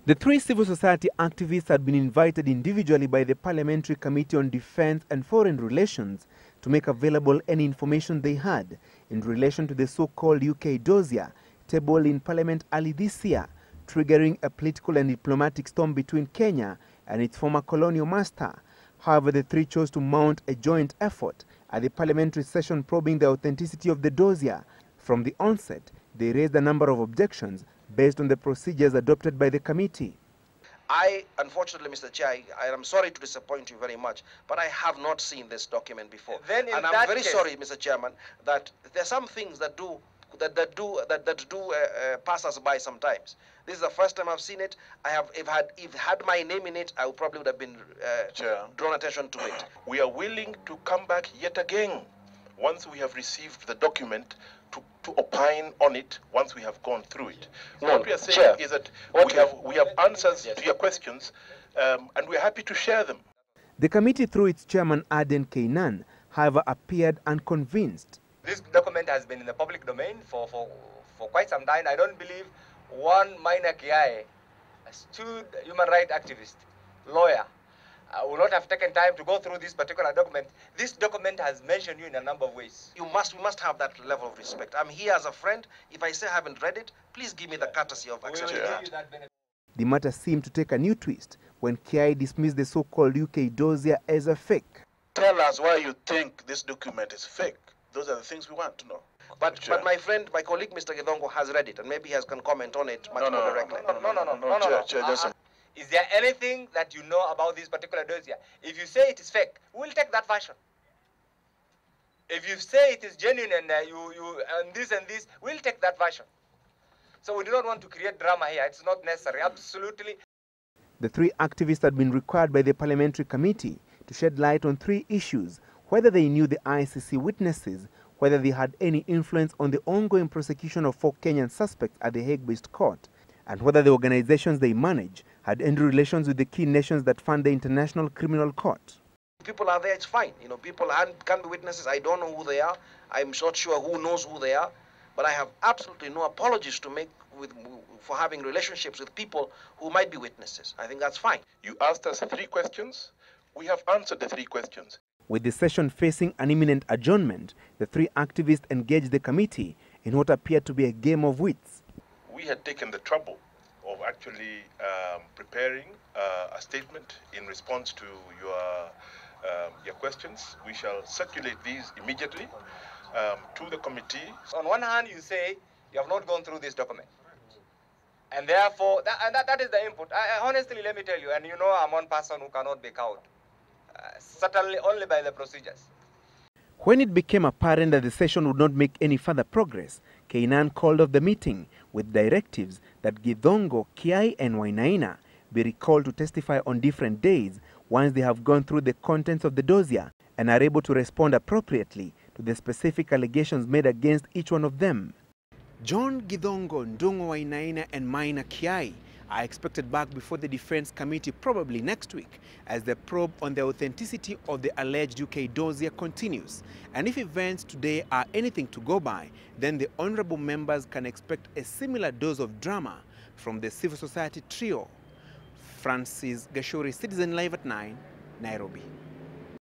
The three civil society activists had been invited individually by the Parliamentary Committee on Defense and Foreign Relations to make available any information they had in relation to the so-called UK dossier tabled in Parliament early this year, triggering a political and diplomatic storm between Kenya and its former colonial master. However, the three chose to mount a joint effort at the parliamentary session probing the authenticity of the dossier. From the onset, they raised a number of objections based on the procedures adopted by the committee. Unfortunately, Mr. Chair, I am sorry to disappoint you very much, but I have not seen this document before. And I'm very sorry, Mr. Chairman, that there are some things that do pass us by sometimes. This is the first time I've seen it. If had my name in it, I probably would have been drawn attention to it. We are willing to come back yet again once we have received the document to opine on it once we have gone through it. So what we are saying is that we have answers to your questions and we are happy to share them. The committee, through its chairman Aden Kenyan, however, appeared unconvinced. This document has been in the public domain for quite some time. I don't believe one Maina Kiai, a astute human rights activist, lawyer, will not have taken time to go through this particular document. This document has mentioned you in a number of ways. We must have that level of respect. I'm here as a friend. If I say I haven't read it, please give me the courtesy of accepting that. The matter seemed to take a new twist when Kiai dismissed the so-called UK dossier as a fake. Tell us why you think this document is fake. Those are the things we want to know. But my friend, my colleague, Mr. Githongo, has read it, and maybe he can comment on it much more directly. No. Is there anything that you know about this particular dossier? If you say it is fake, we'll take that version. If you say it is genuine and and this, we'll take that version. So we do not want to create drama here. It's not necessary, absolutely. The three activists had been required by the parliamentary committee to shed light on three issues: whether they knew the ICC witnesses, whether they had any influence on the ongoing prosecution of 4 Kenyan suspects at the Hague-based court, and whether the organizations they manage had any relations with the key nations that fund the International Criminal Court. People are there, it's fine. You know, people can be witnesses. I don't know who they are. I'm not sure who knows who they are. But I have absolutely no apologies to make for having relationships with people who might be witnesses. I think that's fine. You asked us 3 questions. We have answered the 3 questions. With the session facing an imminent adjournment, the 3 activists engaged the committee in what appeared to be a game of wits. We had taken the trouble of actually preparing a statement in response to your questions. We shall circulate these immediately to the committee. On one hand, you say you have not gone through this document. And therefore, that is the input. Honestly, let me tell you, and you know I'm one person who cannot be cowed. Certainly only by the procedures. When it became apparent that the session would not make any further progress, Kenyan called off the meeting with directives that Githongo, Kiai and Wainaina be recalled to testify on different days once they have gone through the contents of the dossier and are able to respond appropriately to the specific allegations made against each one of them. John Githongo, Ndung'u, Wainaina and Maina Kiai are expected back before the Defense Committee probably next week as the probe on the authenticity of the alleged UK dossier continues. And if events today are anything to go by, then the honorable members can expect a similar dose of drama from the civil society trio. Francis Gachuri, Citizen Live at 9, Nairobi.